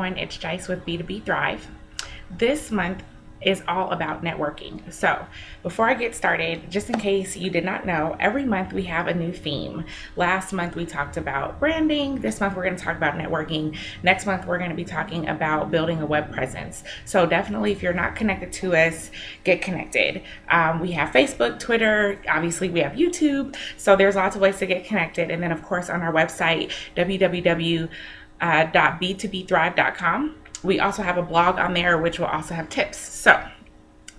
everyone, it's Jice with B2B Thrive. This month is all about networking. So, before I get started, just in case you did not know, every month we have a new theme. Last month we talked about branding. This month we're going to talk about networking. Next month we're going to be talking about building a web presence. So, definitely, if you're not connected to us, get connected. We have Facebook, Twitter, obviously, we have YouTube. So, there's lots of ways to get connected. And then, of course, on our website, www.b2bthrive.com. We also have a blog on there, which will also have tips. So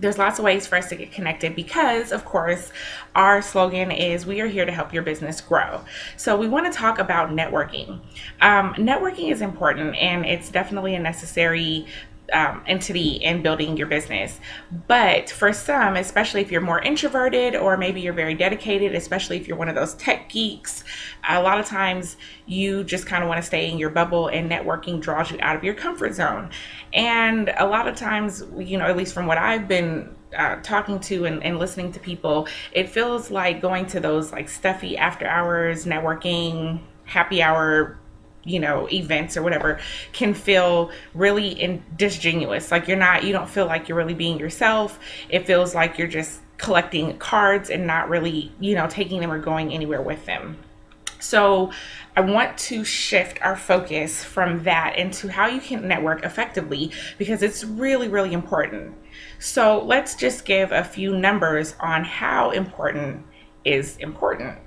there's lots of ways for us to get connected because, of course, our slogan is we are here to help your business grow. So we want to talk about networking. Networking is important and it's definitely a necessary entity in building your business. But for some, especially if you're more introverted or maybe you're very dedicated, especially if you're one of those tech geeks, a lot of times you just kind of want to stay in your bubble and networking draws you out of your comfort zone. And a lot of times, at least from what I've been talking to and listening to people, it feels like going to those like stuffy after hours networking, happy hour events or whatever can feel really disingenuous. Like you don't feel like you're really being yourself. It feels like you're just collecting cards and not really, taking them or going anywhere with them. So I want to shift our focus from that into how you can network effectively because it's really, really important. So let's just give a few numbers on how important is important.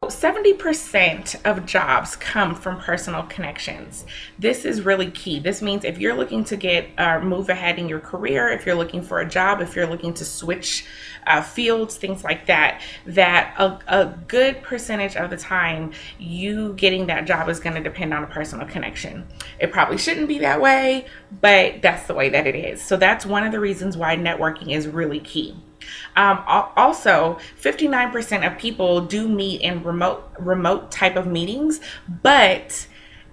70% of jobs come from personal connections. This is really key. This means if you're looking to get move ahead in your career, if you're looking for a job, if you're looking to switch fields, things like that, a good percentage of the time you getting that job is going to depend on a personal connection. It probably shouldn't be that way, but that's the way that it is. So that's one of the reasons why networking is really key. Also, 59% of people do meet in remote type of meetings, but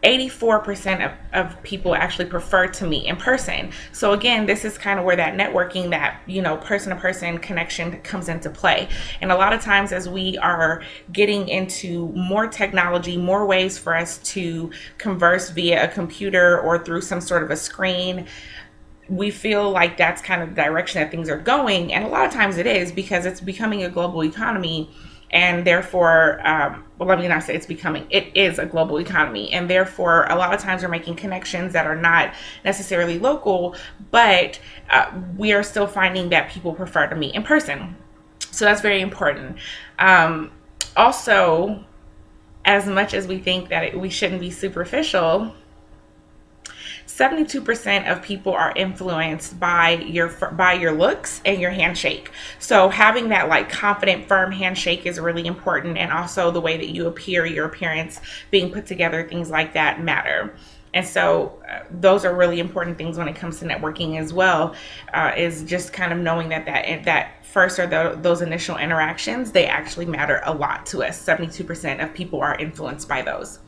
84% of people actually prefer to meet in person. So again, this is kind of where that networking, that, person-to-person connection comes into play. And a lot of times as we are getting into more technology, more ways for us to converse via a computer or through some sort of a screen, we feel like that's kind of the direction that things are going. And a lot of times it is because it's becoming a global economy. And therefore, let me not say it is a global economy. And therefore, a lot of times we're making connections that are not necessarily local, but we are still finding that people prefer to meet in person. So that's very important. Also, as much as we think that we shouldn't be superficial, 72% of people are influenced by your looks and your handshake. So having that like confident, firm handshake is really important. And also the way that you appear, your appearance being put together, things like that matter. And so those are really important things when it comes to networking as well, is just kind of knowing that first or those initial interactions, they actually matter a lot to us. 72% of people are influenced by those.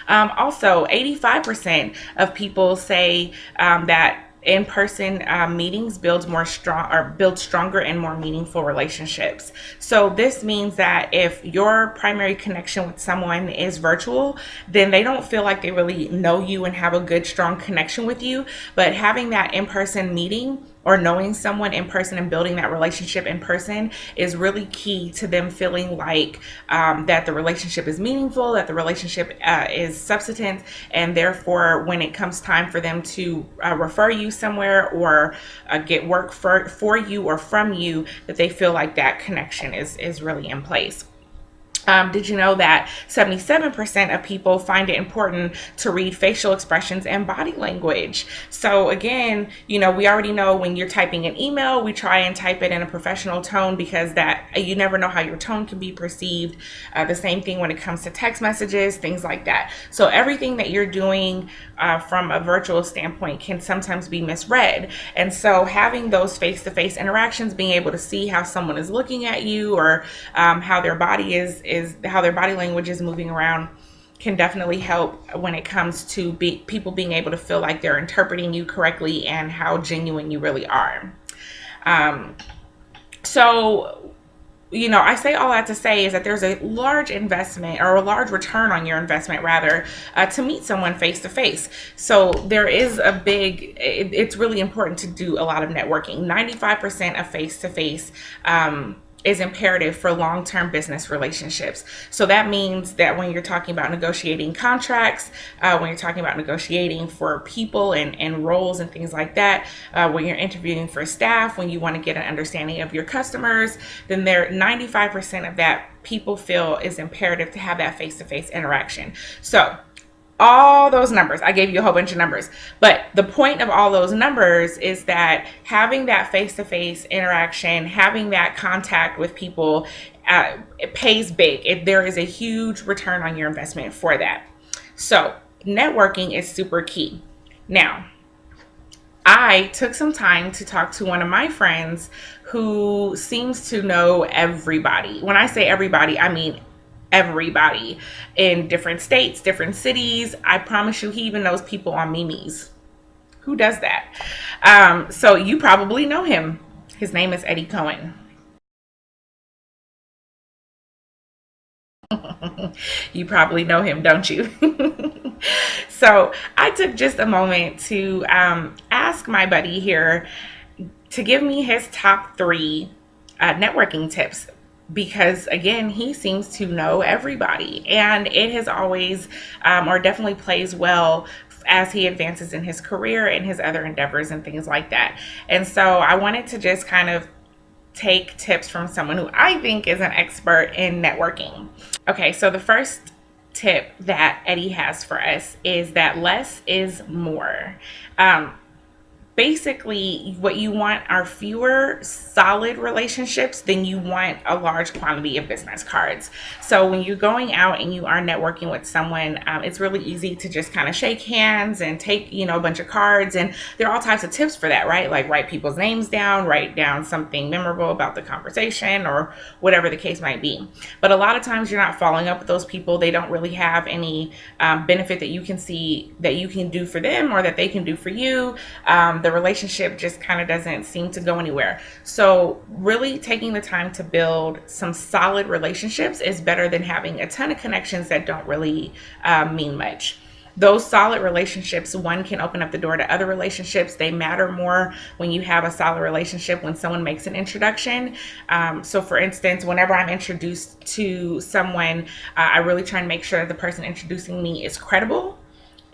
Also, 85% of people say that in-person meetings build stronger and more meaningful relationships. So this means that if your primary connection with someone is virtual, then they don't feel like they really know you and have a good, strong connection with you. But having that in-person meeting or knowing someone in person and building that relationship in person is really key to them feeling like that the relationship is meaningful, that the relationship is substantive, and therefore when it comes time for them to refer you somewhere or get work for you or from you, that they feel like that connection is really in place. Did you know that 77% of people find it important to read facial expressions and body language? So again, we already know when you're typing an email, we try and type it in a professional tone because that you never know how your tone can be perceived. The same thing when it comes to text messages, things like that. So everything that you're doing from a virtual standpoint can sometimes be misread. And so having those face-to-face interactions, being able to see how someone is looking at you or how their body is how their body language is moving around can definitely help when it comes to people being able to feel like they're interpreting you correctly and how genuine you really are. So I say all that to say is that there's a large investment, or a large return on your investment rather, to meet someone face to face. So there is it's really important to do a lot of networking. 95% of face to face is imperative for long-term business relationships. So that means that when you're talking about negotiating contracts, when you're talking about negotiating for people and roles and things like that, when you're interviewing for staff, when you want to get an understanding of your customers, then 95% of that people feel is imperative to have that face-to-face interaction. So all those numbers, I gave you a whole bunch of numbers, but the point of all those numbers is that having that face-to-face interaction, having that contact with people, it pays big. There is a huge return on your investment for that. So networking is super key. Now, I took some time to talk to one of my friends who seems to know everybody. When I say everybody, I mean everybody in different states, different cities. I promise you, he even knows people on Mimi's. Who does that? So you probably know him. His name is Eddie Cohen. You probably know him, don't you? So I took just a moment to ask my buddy here to give me his top 3 networking tips, because again, he seems to know everybody, and it has always or definitely plays well as he advances in his career and his other endeavors and things like that. And so I wanted to just kind of take tips from someone who I think is an expert in networking. Okay, so the first tip that Eddie has for us is that less is more. Basically, what you want are fewer solid relationships than you want a large quantity of business cards. So when you're going out and you are networking with someone, it's really easy to just kind of shake hands and take, a bunch of cards. And there are all types of tips for that, right? Like write people's names down, write down something memorable about the conversation, or whatever the case might be. But a lot of times you're not following up with those people. They don't really have any benefit that you can see that you can do for them or that they can do for you. The relationship just kind of doesn't seem to go anywhere. So really taking the time to build some solid relationships is better than having a ton of connections that don't really mean much. Those solid relationships, one, can open up the door to other relationships. They matter more when you have a solid relationship when someone makes an introduction. So for instance, whenever I'm introduced to someone, I really try and make sure that the person introducing me is credible,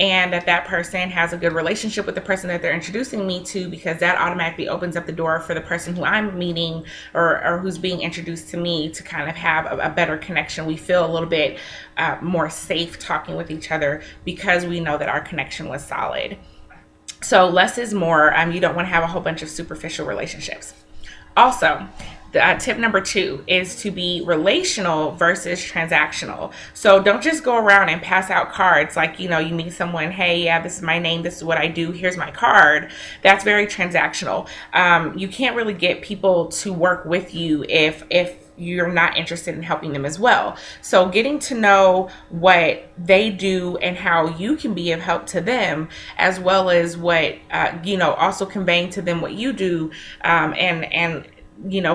and that person has a good relationship with the person that they're introducing me to, because that automatically opens up the door for the person who I'm meeting or who's being introduced to me to kind of have a better connection. We feel a little bit more safe talking with each other because we know that our connection was solid. So less is more. You don't want to have a whole bunch of superficial relationships. Also, tip number 2 is to be relational versus transactional. So don't just go around and pass out cards like, you meet someone, hey, yeah, this is my name, this is what I do, here's my card. That's very transactional. You can't really get people to work with you if you're not interested in helping them as well. So getting to know what they do and how you can be of help to them, as well as what, also conveying to them what you do, and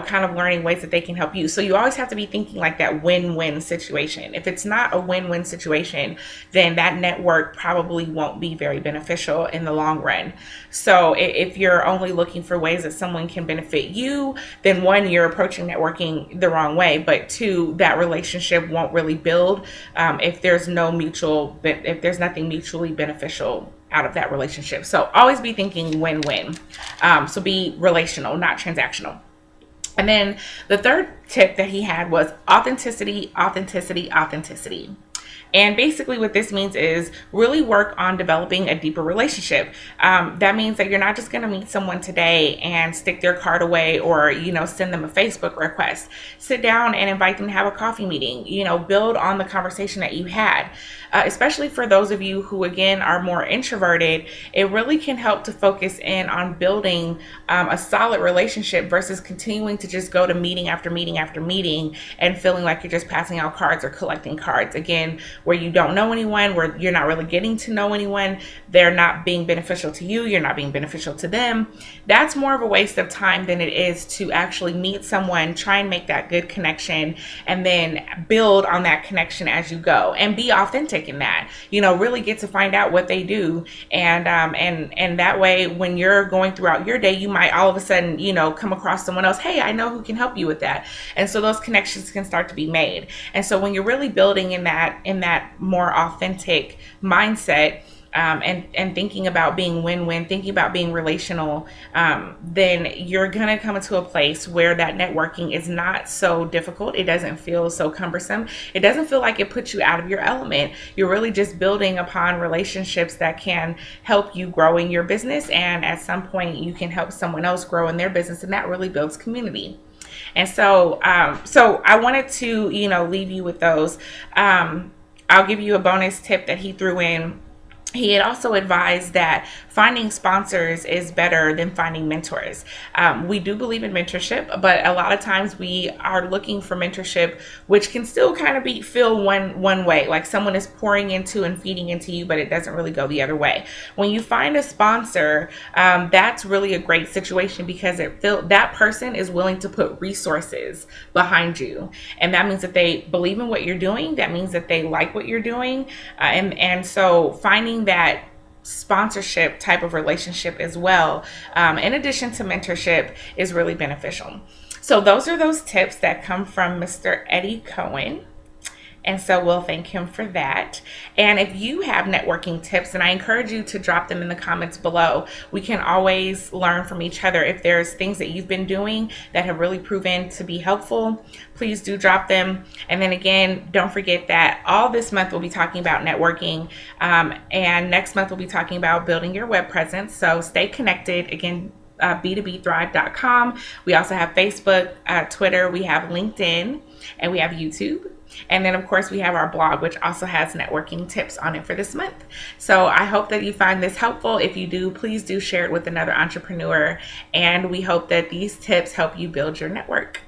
kind of learning ways that they can help you. So you always have to be thinking like that win-win situation. If it's not a win-win situation, then that network probably won't be very beneficial in the long run. So if you're only looking for ways that someone can benefit you, then 1, you're approaching networking the wrong way, but 2, that relationship won't really build if there's nothing mutually beneficial out of that relationship. So always be thinking win-win. So be relational, not transactional. And then the third tip that he had was authenticity, authenticity, authenticity. And basically what this means is really work on developing a deeper relationship. That means that you're not just going to meet someone today and stick their card away or, send them a Facebook request. Sit down and invite them to have a coffee meeting, build on the conversation that you had. Especially for those of you who, again, are more introverted, it really can help to focus in on building a solid relationship versus continuing to just go to meeting after meeting after meeting and feeling like you're just passing out cards or collecting cards. Again, where you don't know anyone, where you're not really getting to know anyone, they're not being beneficial to you, you're not being beneficial to them, that's more of a waste of time than it is to actually meet someone, try and make that good connection, and then build on that connection as you go and be authentic in that. Really get to find out what they do, and that way when you're going throughout your day, you might all of a sudden come across someone else. Hey, I know who can help you with that. And so those connections can start to be made. And so when you're really building in that more authentic mindset, and thinking about being win-win, thinking about being relational, then you're gonna come into a place where that networking is not so difficult. It doesn't feel so cumbersome. It doesn't feel like it puts you out of your element. You're really just building upon relationships that can help you grow in your business, and at some point you can help someone else grow in their business, and that really builds community. And so I wanted to leave you with those. I'll give you a bonus tip that he threw in. He had also advised that finding sponsors is better than finding mentors. We do believe in mentorship, but a lot of times we are looking for mentorship, which can still kind of feel one way, like someone is pouring into and feeding into you, but it doesn't really go the other way. When you find a sponsor, that's really a great situation, because that person is willing to put resources behind you, and that means that they believe in what you're doing. That means that they like what you're doing, and so finding that sponsorship type of relationship as well, in addition to mentorship, is really beneficial. So those are those tips that come from Mr. Eddie Cohen. And so we'll thank him for that. And if you have networking tips, and I encourage you to drop them in the comments below. We can always learn from each other. If there's things that you've been doing that have really proven to be helpful, please do drop them. And then again, don't forget that all this month we'll be talking about networking. And next month we'll be talking about building your web presence. So stay connected. Again, b2bthrive.com. We also have Facebook, Twitter, we have LinkedIn, and we have YouTube. And then, of course, we have our blog, which also has networking tips on it for this month. So I hope that you find this helpful. If you do, please do share it with another entrepreneur. And we hope that these tips help you build your network.